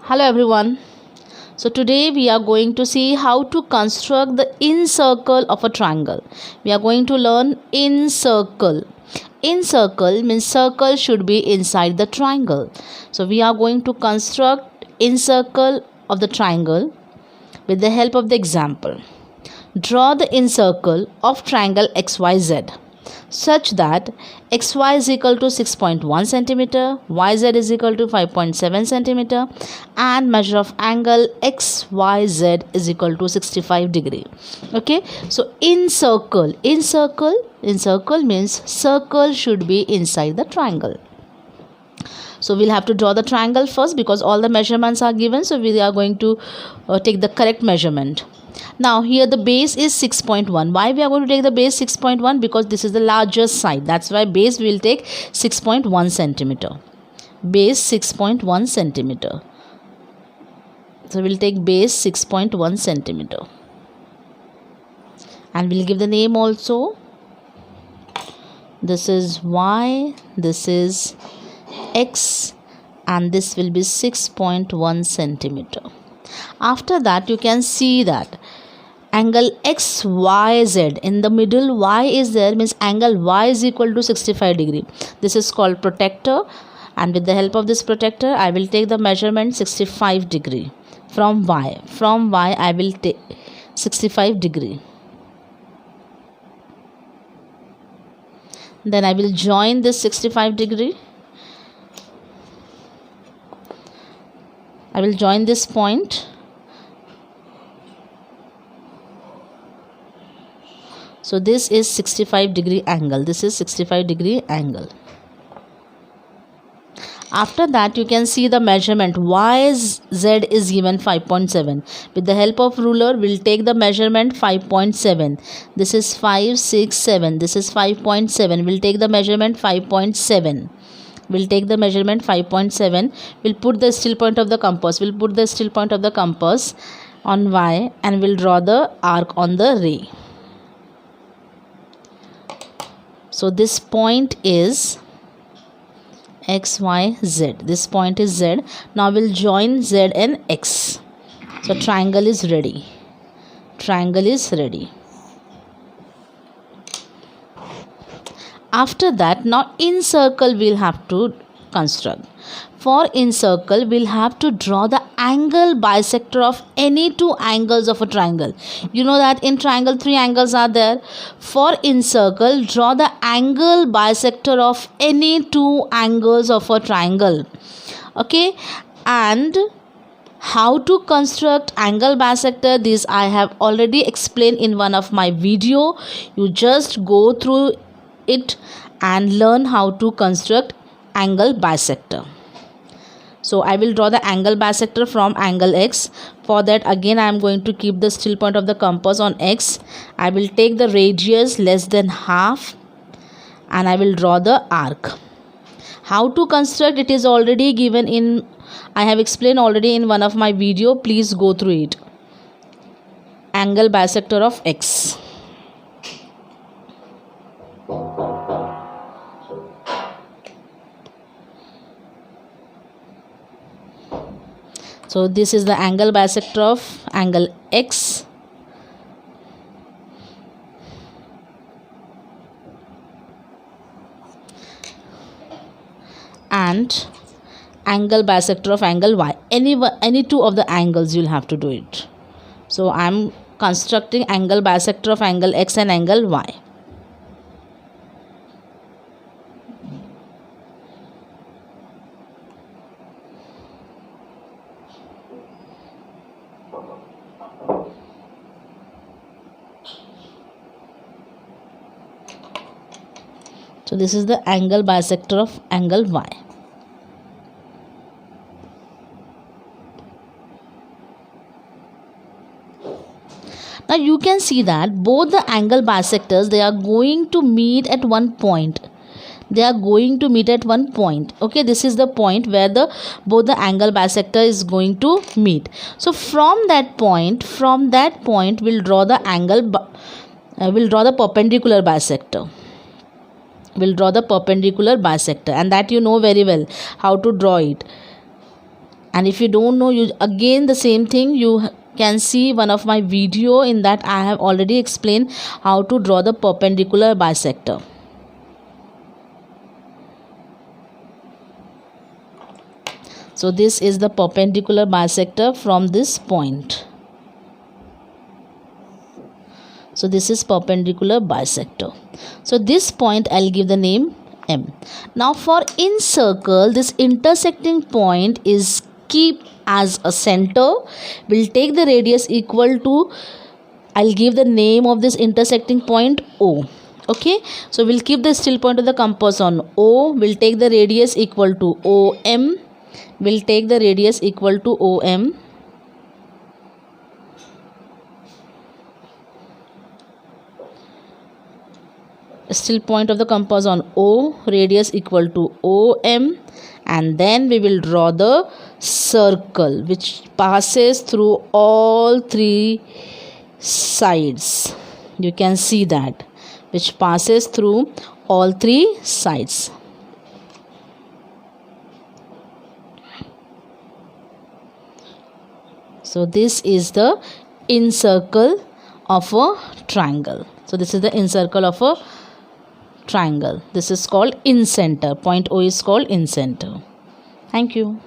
Hello everyone. So today we are going to see how to construct the in circle of a triangle. We are going to learn in circle. In circle means circle should be inside the triangle. So we are going to construct in circle of the triangle with the help of the example. Draw the in circle of triangle XYZ such that xy is equal to 6.1 centimeter, yz is equal to 5.7 centimeter, and measure of angle xyz is equal to 65 degree. Okay, so in circle means circle should be inside the triangle. So we'll have to draw the triangle first because all the measurements are given. So we are going to take the correct measurement. Now here the base is 6.1. Why we are going to take the base 6.1? Because this is the largest side. That's why base will take 6.1 centimeter. Base 6.1 centimeter. So we'll take base 6.1 centimeter. And we'll give the name also. This is Y. This is X. And this will be 6.1 centimeter. After that you can see that angle XYZ in the middle, Y is there, means angle Y is equal to 65 degree. This is called protractor, and with the help of this protractor I will take the measurement 65 degree from Y. From Y I will take 65 degree. Then I will join this 65 degree. I will join this point. So this is 65 degree angle. This is 65 degree angle. After that you can see the measurement YZ is given 5.7. With the help of ruler we'll take the measurement 5.7. This is 5, 6, 7. This is 5.7. We'll take the measurement 5.7. We'll take the measurement 5.7. We'll put the still point of the compass. We'll put the still point of the compass on Y and we'll draw the arc on the ray. So this point is XYZ. This point is Z. Now we'll join Z and X. So triangle is ready. Triangle is ready. After that, now in circle we'll have to construct. For in circle we'll have to draw the angle bisector of any two angles of a triangle. You know that in triangle 3 angles are there. For in circle, draw the angle bisector of any two angles of a triangle. Okay, and how to construct angle bisector, this I have already explained in one of my video. You just go through it and learn how to construct angle bisector. So I will draw the angle bisector from angle X. For that again I am going to keep the still point of the compass on X. I will take the radius less than half and I will draw the arc. How to construct it is already given in, I have explained already in one of my video. Please go through it. Angle bisector of X. So this is the angle bisector of angle X. And angle bisector of angle Y. Any two of the angles you'll have to do it. So I am constructing angle bisector of angle X and angle Y. So this is the angle bisector of angle Y. Now you can see that both the angle bisectors, they are going to meet at one point. They are going to meet at one point. Okay, this is the point where both the angle bisector is going to meet. So from that point we'll draw the we'll draw the perpendicular bisector. We'll draw the perpendicular bisector, and that you know very well how to draw it. And if you don't know, you again the same thing, you can see one of my video. In that I have already explained how to draw the perpendicular bisector. So this is the perpendicular bisector from this point. So this is perpendicular bisector. So this point I'll give the name M. Now for in circle, this intersecting point is keep as a center. We'll take the radius equal to, I'll give the name of this intersecting point O. Okay, so we'll keep the still point of the compass on O. We'll take the radius equal to OM. We'll take the radius equal to OM. Still point of the compass on O, radius equal to OM, and then we will draw the circle which passes through all three sides. You can see that, which passes through all three sides. So this is the incircle of a triangle. So this is the incircle of a triangle. This is called incenter. Point O is called incenter. Thank you.